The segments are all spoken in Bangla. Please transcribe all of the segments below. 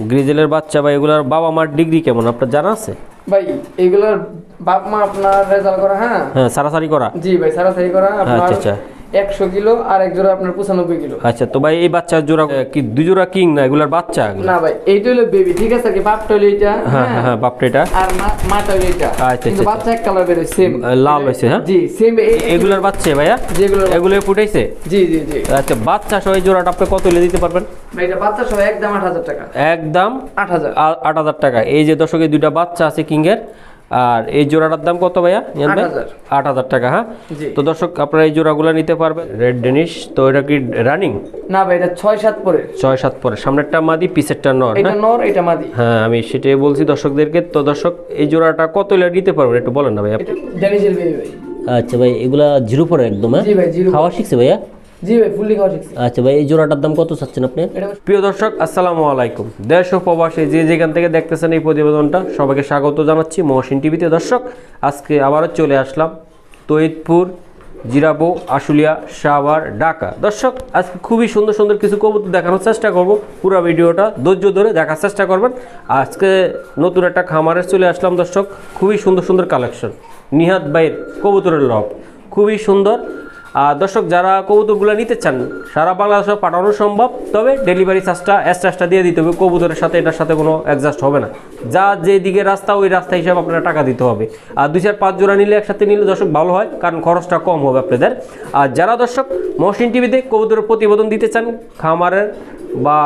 গ্রিজেলের বাচ্চা ভাই, এগুলার বাবা মার ডিগ্রি কেমন আপনার জানা আছে ভাই? এগুলার বাপ মা আপনার রেজাল্ট করা। হ্যাঁ হ্যাঁ, সারাসারি করা। জি ভাই, সারাসারি করা। আপনার আচ্ছা আচ্ছা 100 কিলো আর এক জোড়া আপনার 95 কিলো। আচ্ছা, তো ভাই এই বাচ্চার জোড়া কি দুই জোড়া কিং না এগুলার বাচ্চা? না ভাই, এইটা হলো বেবি, ঠিক আছে? কি বাপটা হলো এটা, হ্যাঁ হ্যাঁ বাপটা এটা, আর মাটা হলো এটা। আচ্ছা কিন্তু বাচ্চা এক কালার বের সেম লাল হইছে। হ্যাঁ জি সেম এগুলার বাচ্চা ভাইয়া, এগুলো ফুটাইছে। জি জি জি। আচ্ছা, বাচ্চা সহ এই জোড়াটা আপনি কত হলে দিতে পারবেন ভাই? এটা বাচ্চা সহ একদম 8000 টাকা। একদম 8000 8000 টাকা। এই যে দর্শকের দুইটা বাচ্চা আছে কিং এর, আর এই জোড়াটার দাম কত ভাইয়া? 8000 টাকা। হ্যাঁ, তো দর্শক আপনারা এই জোড়াগুলো নিতে পারবেন। রেড ডেনিশ, তো এটা কি রানিং? না ভাই, এটা 6-7 পরে। 6-7 পরে, সামনেরটা মাদি, পিছেরটা নর। এটা নর, এটা মাদি। হ্যাঁ, আমি সেটাই বলছি দর্শকদেরকে। তো দর্শক এই জোড়াটা কত হলে নিতে পারবেন একটু বলেন না ভাই। এটা ডেনিশের বেবি ভাই। আচ্ছা ভাই, এগুলা জিরো পরে একদম? জি ভাই, জিরো। খাওয়া শিখছে ভাইয়া? জি ভাই, ফুললি খাওয়া শিখছে। আচ্ছা ভাই, এই জোড়াটার দাম কত চাচ্ছেন আপনি? প্রিয় দর্শক আসসালামু আলাইকুম, দেশ ও প্রবাসী যে যেখান থেকে দেখতেছেন এই প্রতিবেদনটা, সবাইকে স্বাগত জানাচ্ছি মহসিন টিভিতে। দর্শক আজকে আবারও চলে আসলাম তৈয়দপুর, জিরাবো, আশুলিয়া, সাভার, ঢাকা। দর্শক আজকে খুবই সুন্দর সুন্দর কিছু কবুতর দেখানোর চেষ্টা করব। পুরো ভিডিওটা ধৈর্য ধরে দেখার চেষ্টা করবেন। আজকে নতুন একটা খামারে চলে আসলাম দর্শক, খুবই সুন্দর সুন্দর কালেকশন। নিহাত ভাইয়ের কবুতরের লব খুবই সুন্দর। দর্শক যারা কবুতরগুলো নিতে চান সারা বাংলাদেশে পাঠানো সম্ভব, তবে ডেলিভারি চার্জটা দিয়ে দিতে হবে। কবুতরের সাথে এটার সাথে কোনো অ্যাডজাস্ট হবে না, যা যেদিকে রাস্তা ওই রাস্তা হিসাবে আপনারা টাকা দিতে হবে। আর 2-4-5 জোড়া নিলে একসাথে নিলে দর্শক ভালো হয়, কারণ খরচটা কম হবে আপনাদের। আর যারা দর্শক মহসিন টিভিতে কবুতরের প্রতিবেদন দিতে চান খামারের বা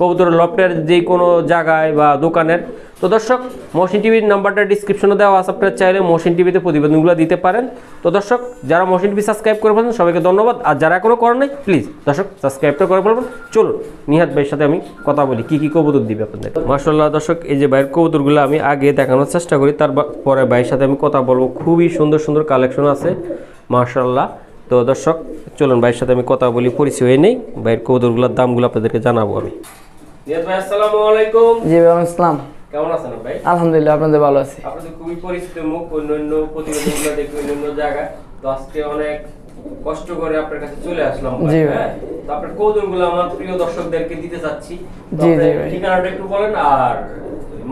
কবুতরের লফটের যে কোনো জায়গায় বা দোকানের, তো দর্শক মহসিন টিভির নাম্বারটা ডিসক্রিপশনে দেওয়া আছে, আপনারা চাইলে মহসিন টিভিতে প্রতিবেদনগুলো দিতে পারেন। তো দর্শক যারা মহসিন টিভি সাবস্ক্রাইব করে ফেলেন সবাইকে ধন্যবাদ, আর যারা এখনও করেন নাই প্লিজ দর্শক সাবস্ক্রাইবটা করে ফেলবেন। চলুন নিহাত ভাইয়ের সাথে আমি কথা বলি কি কি কবুতর দিবে আপনাদের। মাশাআল্লাহ দর্শক, এই যে ভাইয়ের কবুতরগুলো আমি আগে দেখানোর চেষ্টা করি, তারপরে ভাইয়ের সাথে আমি কথা বলবো। খুবই সুন্দর সুন্দর কালেকশন আছে মাশাআল্লাহ। তো দর্শক চলুন ভাইয়ের সাথে আমি কথা বলি, পরিচয় হয়ে নেই, ভাইয়ের কবুতরগুলোর দামগুলো আপনাদেরকে জানাবো আমি। নিহাত ভাই আসসালামু আলাইকুম। জি ভাই, আসসালাম। কেমন আছেন ভাই? আলহামদুলিল্লাহ, আপনাদের ভালো আছি। আপনাদের খুবই পরিচিত মুখ, অন্যান্য প্রতিবেদনগুলো দেখি অন্যান্য জায়গায়, তো আজকে অনেক কষ্ট করে আপনার কাছে চলে আসলাম। জি ভাই, তো আপনার কৌতুকগুলো আমার প্রিয় দর্শকদেরকে দিতে চাচ্ছি। জি জি ভাই, ঠিকানাটা একটু বলেন, আর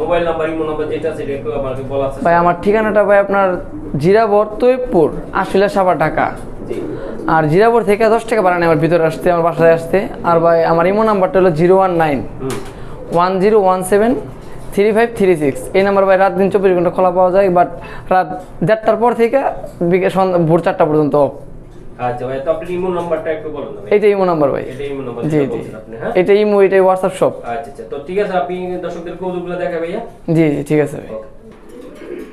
মোবাইল নাম্বার, ইমো নাম্বার যেটা সেটা একটু আমাকে বলা আছে ভাই। আমার ঠিকানাটা ভাই আপনার জিরাবর, তৈয়দপুর, আশুলিয়া, সাভার, ঢাকা। জি। আর জিরাবর থেকে 10 টাকা ভাড়া নেই আমার ভিতরে আসতে, আমার বাসায় আসতে। আর ভাই আমার ইমো নাম্বারটা হলো 019-1017-3536। এই নাম্বার ভাই রাত দিন 24 ঘন্টা খোলা পাওয়া যায়, বাট রাত 1:30টার পর থেকে ভোর 4টা পর্যন্ত। আচ্ছা ভাই, তো আপনি ইমো নাম্বারটা একটু বলেন না ভাই। এটা ইমো নাম্বার ভাই। এটা ইমো নাম্বার জি জি, আপনি? হ্যাঁ, এটা ইমো, এটা হোয়াটসঅ্যাপ সব। আচ্ছা আচ্ছা, তো ঠিক আছে, আপনি দর্শকদের কৌতুকগুলো দেখা ভাইয়া। জি জি, ঠিক আছে ভাই।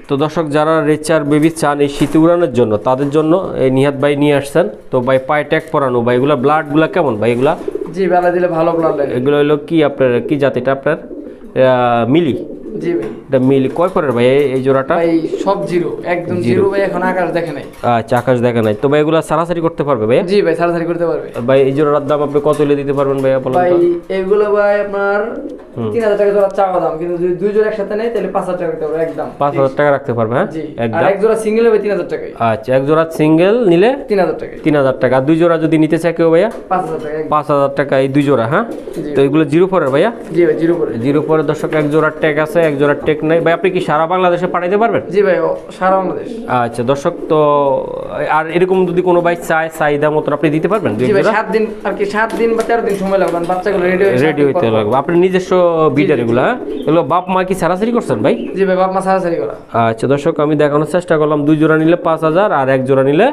তো দর্শক যারা রেচার বেবি চান এই শীতে উড়ানোর জন্য, তাদের জন্য এই নিহাত ভাই নিয়ে আসছেন। তো ভাই পায়ে ট্যাগ পরানো ভাই, এগুলা ব্লাডগুলা কেমন ভাই? এগুলা জি, বেলা দিলে ভালো ব্লাড লাগে। এগুলো হলো কি আপনার কি জাতিটা আপনার? মিলি। জি ভাই, এটা মিলি কয় পরের ভাই এই জোড়াটা? ভাই সব জিরো, একদম জিরো ভাই, এখন আকাশ দেখে নাই। আচ্ছা, আকাশ দেখা নাই। তো ভাই এগুলা সারাসারি করতে পারবে ভাই? জি ভাই, সারাসারি করতে পারবে ভাই এই জোড়ার দাম আপনি কত হলে দিতে পারবেন ভাই বলেন ভাই? তো। এগুলো ভাই আপনার 3000 টাকা জোড়া চাওয়া দাম, কিন্তু যদি দুই জোড়া একসাথে নেই তাহলে 5000 টাকা দিতে হবে একদম। 5000 টাকা রাখতে পারবে? হ্যাঁ জি। আর একদম। এক জোড়া সিঙ্গেল হবে 3000 টাকায়। আচ্ছা, এক জোড়া সিঙ্গেল নিলে 3000 টাকায়। 3000 টাকা। দুই জোড়া যদি নিতে চায় কেউ ভাইয়া 5000 টাকা। 5000 টাকা এই দুই জোড়া। হ্যাঁ, জি। তো এগুলো জিরো পরের ভাইয়া? জি ভাই, জিরো করে। জিরো পরে দর্শক এক জোড়ার ট্যাগ আছে, এক জোড়ার ট্যাগ নাই ভাই। আপনি কি সারা বাংলাদেশে পাঠাইতে পারবেন? জি ভাই, সারা বাংলাদেশ। আচ্ছা দর্শক, তো আর এরকম যদি কোনো ভাই চায় চাহিদা মতন আপনি দিতে পারবেন? জি ভাই, 7 দিন আর কি, 7 দিন বা 13 দিন সময় লাগবে, বাচ্চাগুলো রেডি হইতে লাগবে। আপনার নিজস্ব বিটার এগুলো? হ্যাঁ, এগুলো বাপ মা কি সারাসারি করছেন ভাই? জি ভাই, বাপ মা সারাসারি করা। আচ্ছা দর্শক, আমি দেখানোর চেষ্টা করলাম। দুই জোড়া নিলে 5000 আর এক জোড়া নিলে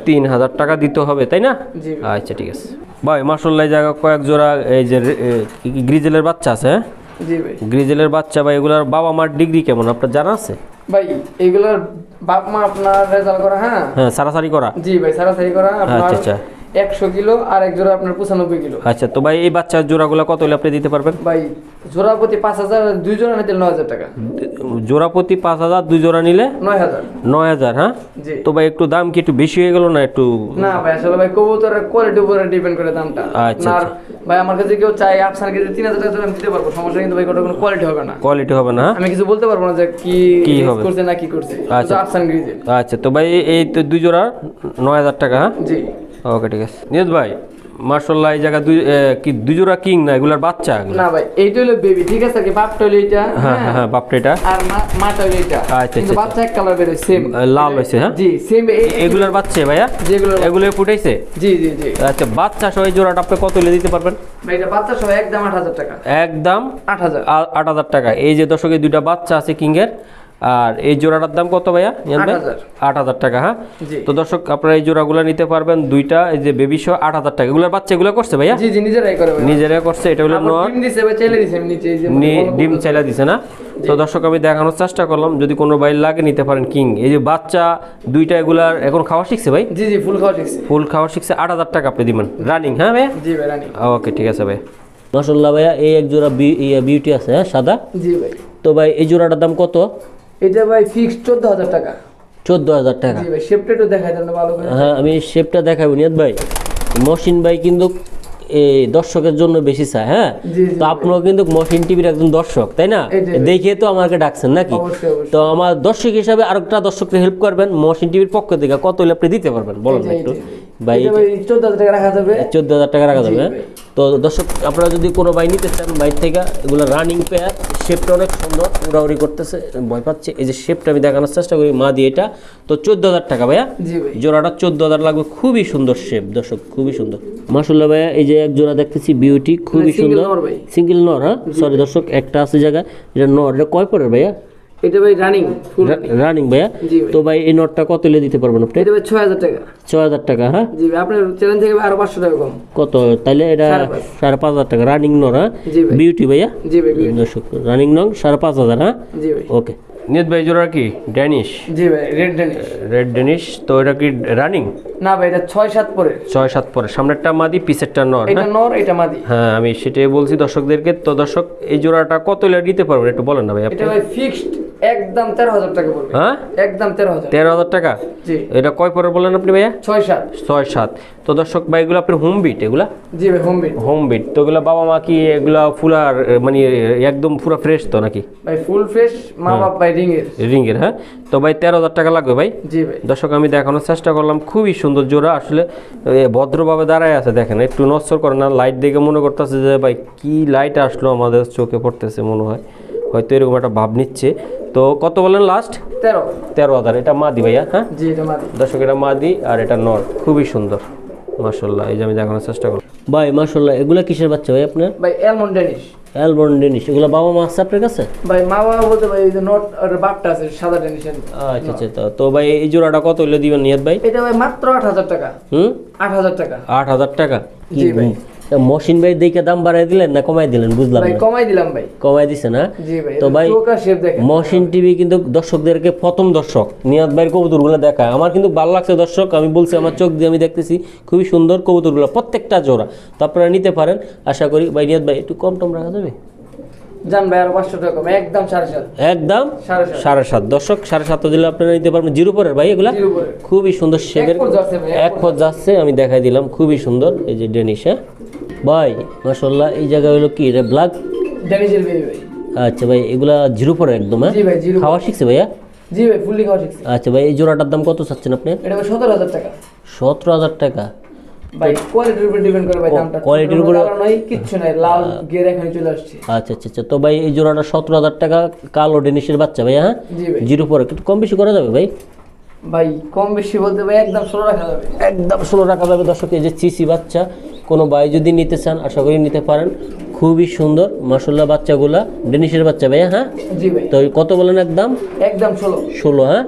3000 টাকা দিতে হবে, তাই না? জি। আচ্ছা ঠিক আছে ভাই, মাশাআল্লাহ জায়গা কয়েক জোড়া এই যে গ্রিজেলের বাচ্চা আছে। হ্যাঁ জি ভাই, গ্রিজেলের বাচ্চা ভাই, এগুলার বাবা মার ডিগ্রি কেমন আপনার জানা আছে ভাই? এগুলোর বাপ মা আপনার রেজাল্ট করা। হ্যাঁ হ্যাঁ, সারাসারি করা। জি ভাই, সারাসারি করা। আচ্ছা আচ্ছা, 100 কিলো আর এক জোড়া আপনার 95 কিলো। আচ্ছা, তো ভাই এই বাচ্চার জোড়াগুলো কত হলে আপনি দিতে পারবেন? ভাই জোড়া প্রতি 5000, দুই জোড়া নিতে 9000 টাকা। জোড়া প্রতি 5000, দুই জোড়া নিলে 9000। হ্যাঁ, জি। তো ভাই একটু দাম কি একটু বেশি হয়ে গেল না একটু? না ভাই, আসলে ভাই কবুতরের কোয়ালিটির উপরে ডিপেন্ড করে দামটা। আচ্ছা আর ভাই আমার কাছে কেউ চাই আফসান কেজি 3000 টাকা আমি দিতে পারবো, সমস্যা, কিন্তু ভাই কোনো কোয়ালিটি হবে না। কোয়ালিটি হবে না? আমি কিছু বলতে পারবো না যে কি হবে করছে না কি করছে। আচ্ছা আফসান কেজি। আচ্ছা, তো ভাই এই তো দুই জোড়া 9000 টাকা। হ্যাঁ জি। ওকে ঠিক আছে। নিয়ত ভাই মাশাআল্লাহ এই জায়গা দুই জোড়া কিং না, এগুলার বাচ্চা? না ভাই, এইটা হলো বেবি, ঠিক আছে, কি বাপটা হলো এটা, হ্যাঁ হ্যাঁ বাপটা এটা, আর মাটা হলো এটা। আচ্ছা কিন্তু বাচ্চা এক কালার বের সেম লাল হইছে। হ্যাঁ জি, সেম এগুলার বাচ্চা ভাইয়া? এগুলো ফুটাইছে? জি জি জি। আচ্ছা, বাচ্চা সহ এই জোড়াটা আপনি কত হলে দিতে পারবেন ভাই? এটা বাচ্চা সহ একদম 8000 টাকা। একদম 8000 টাকা। এই যে দর্শকের দুইটা বাচ্চা আছে কিং এর, আর এই জোড়াটার দাম কত ভাইয়া? 8000 টাকা। হ্যাঁ, তো দর্শক আপনারা এই জোড়াগুলো নিতে পারবেন, দুইটা এই যে বেবি সহ 8000 টাকা। এগুলোর বাচ্চা এগুলো করছে ভাইয়া? জি জি, নিজেরাই করে, নিজেরাই করছে। এটা হলো নর, ডিম দিছে ভাই, চাইলে দিছে নিচে, এই যে ডিম চাইলা দিছে না? তো দর্শক আমি দেখানোর চেষ্টা করলাম, যদি কোনো ভাই লাগে নিতে পারেন কিং। এই যে বাচ্চা দুইটা এগুলার এখন খাওয়া শিখছে ভাই? জি জি, ফুল খাওয়া শিখছে। ফুল খাওয়া শিখছে, 8000 টাকা আপনি দিবেন রানিং? হ্যাঁ ভাইয়া? জি ভাই, রানিং। ওকে, ঠিক আছে ভাই। মাশাআল্লাহ ভাইয়া, এই এক জোড়া বিউটি আছে, হ্যাঁ সাদা। জি ভাই। তো ভাই এই জোড়াটার দাম কত? এটা ভাই ফিক্সড 14000 টাকা। 14000 টাকা? জি ভাই, শেপটা একটু দেখাই দেন ভালো করে। হ্যাঁ, আমি শেপটা দেখাবো নিয়ত ভাই। মহসিন ভাই কিন্তু এই দর্শকের জন্য বেশি চায়। হ্যাঁ, তো আপনারা কিন্তু মহসিন টিভির একজন দর্শক, তাই না? দেখে তো আমাকে ডাকছেন নাকি? তো আমার দর্শক হিসাবে আরেকটা দর্শককে হেল্প করবেন মহসিন টিভির পক্ষ থেকে, কত হলে আপনি দিতে পারবেন বলেন একটু ভাই? 14000 টাকা রাখা যাবে। 14000 টাকা রাখা যাবে। তো দর্শক আপনারা যদি কোনো ভাই নিতে চান বাইর থেকে, এগুলো রানিং পেয়ার, শেপটা অনেক সুন্দর, উড়াউড়ি করতেছে, ভয় পাচ্ছে। এই যে শেপটা আমি দেখানোর চেষ্টা করি, মা দিয়ে এটা তো 14000 টাকা ভাইয়া। জোড়াটা 14000 লাগবে, খুবই সুন্দর শেপ দর্শক, খুবই সুন্দর মাশাআল্লাহ ভাইয়া। এই যে এক জোড়া দেখতেছি বিউটি, খুবই সুন্দর, সিঙ্গেল নর। হ্যাঁ সরি দর্শক, একটা আছে জায়গায়, এটা নর। এটা কয় পরের ভাইয়া? এটা ভাই রানিং, ফুল রানিং ভাইয়া। তো ভাই এই নটটা কত হলে দিতে পারবেন আপনি? এটা ভাই 6000 টাকা। 6000 টাকা? হ্যাঁ জি ভাই, আপনার চ্যানেল থেকে আরো 500 টাকা কম। কত তাইলে? এটা 5500 টাকা। রানিং নর? হ্যাঁ বিউটি ভাইয়া। জি ভাই, দর্শক রানিং নং 5500। হ্যাঁ জি ভাই। ওকে। নিয়ত ভাই জোড়া কি ড্যানিশ? জি ভাই, রেড ড্যানিশ। Red Danish. তো এটা কি রানিং? না ভাই, এটা 6-7 পরে। 6-7 পরে। সামনেরটা মাদি, পিছেরটা নর। এটা নর, এটা মাদি। হ্যাঁ, আমি সেটাই বলছি দর্শকদেরকে। তো দর্শক এই জোড়াটা কত হলে দিতে পারবেন একটু বলেন না ভাই আপনি? এটা ভাই ফিক্সড একদম 13000 টাকা পড়বে। হ্যাঁ, একদম 13000। 13000 টাকা? জি। এটা কয় পরে বলেন আপনি ভাইয়া? 6-7। 6-7। তো দর্শক ভাই এগুলো আপনি হোম বিট এগুলা? জি ভাই, হোম বিট। Home bit. তো এগুলো বাবা মা কি এগুলা ফুলার মানে একদম পুরো ফ্রেশ তো নাকি ভাই? ফুল ফ্রেশ, মা বাপ ভাই রিংয়ের। হ্যাঁ, তো ভাই 13000 টাকা লাগবে ভাই। জি ভাই। দর্শক আমি দেখানোর চেষ্টা করলাম, খুবই সুন্দর জোড়া, আসলে ভদ্রভাবে দাঁড়ায় আছে, দেখেন একটু নজর করে না, লাইট দেখে মনে করতেছে যে ভাই কি লাইট আসলো আমাদের চোখে পড়তেছে, মনে হয় হয়তো এরকম একটা ভাব নিচ্ছে। তো কত বলেন লাস্ট? 13000। এটা মাদি ভাইয়া? হ্যাঁ জি, এটা মাদি। দর্শক এটা মাদি, আর এটা নর, খুবই সুন্দর মাশাআল্লাহ। এই যে আমি দেখানোর চেষ্টা করলাম ভাই, মাশাআল্লাহ। এগুলা কিসের বাচ্চা ভাই আপনার? ভাই অ্যালমন্ড ড্যানিশ। Almond Danish. এগুলা বাবা মা আছে আপনার কাছে? ভাই মা বাবা বলতে ভাই, এই যে নট আর বাপটা আছে সাদা ড্যানিশের। আচ্ছা আচ্ছা। তো ভাই এই জোড়াটা কত হলে দিবেন নিয়ত ভাই? এটা ভাই মাত্র 8000 টাকা। 8000 টাকা। 8000 টাকা? জি ভাই। মহসিন ভাই দেখে দাম বাড়াই দিলেন না কমাই দিলেন বুঝলাম ভাই না? কমাই দিলাম ভাই। কমাই দিছে না? জি ভাই। তো ভাই মহসিন টিভি কিন্তু দর্শকদেরকে প্রথম দর্শক নিয়াত ভাইয়ের কবুতরগুলো দেখায়, আমার কিন্তু ভালো লাগছে দর্শক, আমি বলছি আমার চোখ দিয়ে আমি দেখতেছি খুবই সুন্দর কবুতরগুলো, প্রত্যেকটা জোড়া। তো আপনারা নিতে পারেন আশা করি। ভাই নিয়াত ভাই একটু কম টম রাখা যাবে? জান ভাই, আরো 500 টাকা কম, একদম 7.5। একদম 7.5 দর্শক, 7.5 দিলে আপনারা নিতে পারবেন। জিরো পরের ভাই এগুলা? খুবই সুন্দর শেপের, এক পথ যাচ্ছে, আমি দেখাই দিলাম, খুবই সুন্দর। এই যে ডেনিশ। হ্যাঁ ভাই মাশাআল্লাহ। এই জায়গা হলো কি এটা? ব্ল্যাক ড্যানিশের বেবি ভাই। আচ্ছা ভাই, এগুলা জিরো পরে একদম? হ্যাঁ জি ভাই, জিরো। খাওয়া শিখছে ভাইয়া? জি ভাই, ফুললি খাওয়া শিখছে। আচ্ছা ভাই, এই জোড়াটার দাম কত চাচ্ছেন আপনি? এটা ভাই 17000 টাকা। 17000 টাকা ভাই কোয়ালিটির উপর ডিপেন্ড করে ভাই দামটা। কোয়ালিটির উপর নয়, কিচ্ছু নাই, লাল গিয়ার এখানে চলে আসছে। আচ্ছা আচ্ছা আচ্ছা। তো ভাই এই জোড়াটা 17000 টাকা, কালো ডেনিশের বাচ্চা ভাইয়া? হ্যাঁ জি ভাই। জিরো পরে একটু কম বেশি করা যাবে ভাই? ভাই কম বেশি বলতে ভাই একদম 16 রাখা যাবে। একদম 16 রাখা যাবে দর্শক। এই যে চিসি বাচ্চা, কোনো ভাই যদি নিতে চান আশা করি নিতে পারেন, খুবই সুন্দর মাশাআল্লাহ বাচ্চাগুলা, ডেনিশের বাচ্চা ভাইয়া? হ্যাঁ জি ভাই। তো কত বলেন? একদম 16। হ্যাঁ।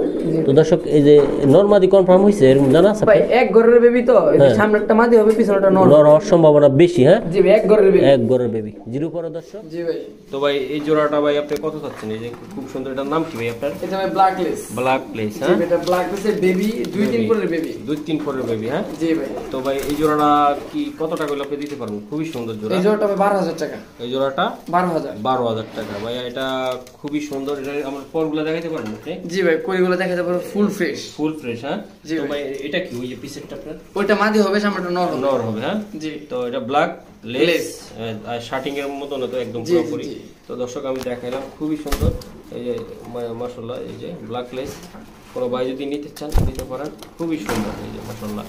তো দর্শক এই যে নরমাদি কনফার্ম হইছে এরকম জানা আছে ভাই? এক ঘরের বেবি তো, সামনে একটা মাদি হবে, পিছনেটা নর। নর হওয়ার সম্ভাবনা বেশি। হ্যাঁ জি ভাই, এক ঘরের বেবি। এক ঘরের বেবি, জিরো পরে দর্শক। জি ভাই। তো ভাই এই জোড়াটা ভাই আপনি কত চাচ্ছেন? এই যে খুব সুন্দর, এটার নাম কি ভাই আপনার? এটা ভাই ব্ল্যাকলেস। ব্ল্যাকলেস। জি হ্যাঁ এটা ব্ল্যাকলেসের বেবি, 2-3 পরের বেবি। 2-3 পরের বেবি। হ্যাঁ জি ভাই। তো ভাই এই জোড়াটা কি কত টাকা হলে আপনি দিতে পারবেন? খুবই সুন্দর জোড়া। এই জোড়াটা ভাই 12000 টাকা। এই জোড়াটা 12000 টাকা ভাইয়া। এটা খুবই সুন্দর। এটা আমার পরগুলো দেখাইতে পারেন আপনি? জি ভাই, কোরিগুলো দেখাতে পারো, ফুল ফ্রেশ। হ্যাঁ জি ভাই। এটা কি ওই যে পিসেরটা আপনার? ওইটা মাদি হবে, সামনেটা নর হবে। হ্যাঁ জি। তো এটা ব্ল্যাক লেস আর শার্টিং এর মতো না, তো একদম পুরোপুরি। তো দর্শক আমি দেখাইলাম, খুবই সুন্দর। এই যে মাশাআল্লাহ, এই যে ব্ল্যাক লেস, কোনো ভাই যদি নিতে চান নিতে পারেন, খুবই সুন্দর। এই যে মাশাআল্লাহ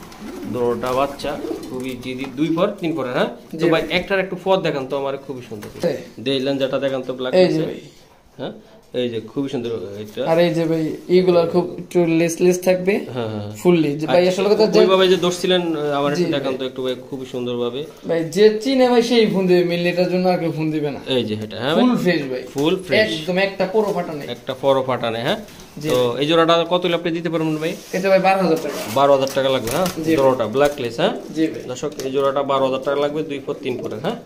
দুটোটা বাচ্চা খুবই জিদি 2 পর 3 পরের। হ্যাঁ তো ভাই একটার একটু পথ দেখান তো আমার, খুবই সুন্দর দেখলেন যেটা দেখান তো ব্ল্যাক আছে। হ্যাঁ এই যে খুবই সুন্দর এটা। আর এই যে ভাই এইগুলা খুব একটু লেস থাকবে। হ্যাঁ হ্যাঁ ফুললি যে ভাই আসলে কথা যে ওইভাবে যে দর্শছিলেন আমার একটু দেখান তো একটু ভাই, খুবই সুন্দর ভাবে। ভাই যে চিনে ভাই সেই ফোন দিবে, মিলিটার জন্য আর কেউ ফোন দিবে না। এই যে এটা হ্যাঁ ফুল ফ্রেশ ভাই, ফুল ফ্রেশ একদম একটা পুরো ফাটা নেই, একটা পরো ফাটা নেই। হ্যাঁ তো এই জোড়াটা কত আপনি দিতে পারবেন ভাই? এটা ভাই 12000 টাকা। 12000 টাকা লাগবে। হ্যাঁ জোড়াটা ব্ল্যাক লেস। হ্যাঁ জি ভাই দর্শক এই জোড়াটা 12000 টাকা লাগবে 2 পর 3 পরের। হ্যাঁ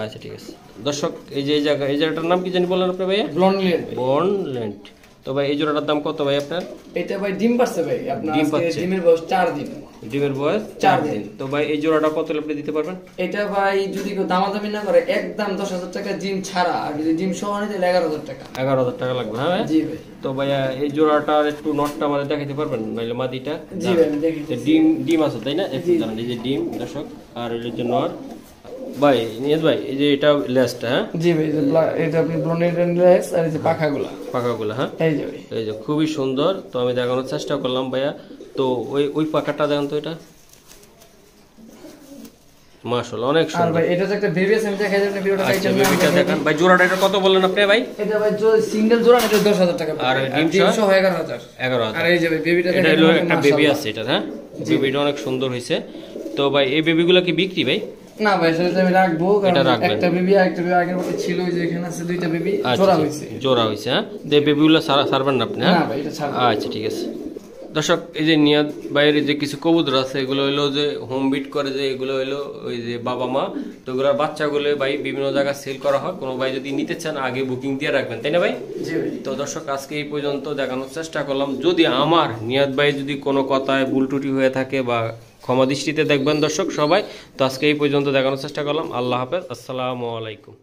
আচ্ছা ঠিক আছে দর্শক, এই যে এই জায়গাটার নাম কি জানি বললেন আপনি ভাইয়া? বনল্যান্ড। তো ভাই এই জোড়াটার দাম কত ভাই আপনার? এটা ভাই ডিম পারছে ভাই, আপনার ডিম আজকে পাচ্ছে। ডিমের বয়স 4 দিন। ডিমের বয়স 4 দিন। তো ভাই এই জোড়াটা কত আপনি দিতে পারবেন? এটা ভাই যদি কেউ দামাদামি না করে একদম 10000 টাকা জিম ছাড়া, আর যদি জিম সহ নিতে 11000 টাকা। 11000 টাকা লাগবে। হ্যাঁ জি ভাই। তো ভাইয়া এই জোড়াটার একটু নটটা আমাদের দেখাতে পারবেন নাইলে মাদিটা? জি ভাই আমি দেখি। ডিম আছে তাই না? একটু জানেন এই যে ডিম দর্শক, আর এর জন্য আর ভাই নিয়াজ ভাই এই যে এটা লেসটা। হ্যাঁ জি ভাই এটা আপনি ব্লন্ডেড লেস আর এই যে পাখাগুলা। পাখাগুলো হ্যাঁ এই যে ভাই এই যে খুবই সুন্দর। তো আমি দেখানোর চেষ্টা করলাম ভাইয়া। তো ওই পাখাটা দেখেন তো, এটা মাশাআল্লাহ অনেক আর সুন্দর। ভাই এটা তো একটা বেবি আছে, আমি দেখাই দিই ভিডিওটা আচ্ছা বেবিটা দেখেন ভাই। জোড়াটা এটা কত বললেন আপনি ভাই? এটা ভাই সিঙ্গেল জোড়া এটা 10000 টাকা। আর ডিম সহ 11000। 11000। আর এই যে ভাই বেবিটা এটা হলো একটা বেবি আছে এটা। হ্যাঁ বেবিটা অনেক সুন্দর হয়েছে। তো ভাই এই বেবিগুলো কি বিক্রি ভাই? না ভাই সেটা আমি রাখবো, কারণ একটা বেবি আর একটা বেবি আগের মধ্যে ছিল, যে এখানে আছে দুইটা বেবি জোড়া হইছে। জোড়া হইছে। হ্যাঁ এই বেবিগুলো ছাড়বেন না আপনি? না ভাই এটা ছাড়বো। আচ্ছা ঠিক আছে দর্শক, এই যে নিয়াদ বাইরে যে কিছু কবুতর আছে এগুলো হলো যে হোম বিট করে, যে এগুলো হলো ওই যে বাবা মা, তো এগুলোর বাচ্চাগুলো ভাই বিভিন্ন জায়গায় সেল করা হয়। কোনো ভাই যদি নিতে চান আগে বুকিং দিয়ে রাখবেন, তাই না ভাই? জি ভাই। তো দর্শক আজকে এই পর্যন্ত দেখানোর চেষ্টা করলাম। যদি আমার নিয়াদ ভাই যদি কোনো কথায় ভুল ত্রুটি হয়ে থাকে বা ক্ষমা দৃষ্টিতে দেখবেন দর্শক সবাই। তো আজকে এই পর্যন্ত দেখানোর চেষ্টা করলাম। আল্লাহ হাফেজ, আসসালামু আলাইকুম।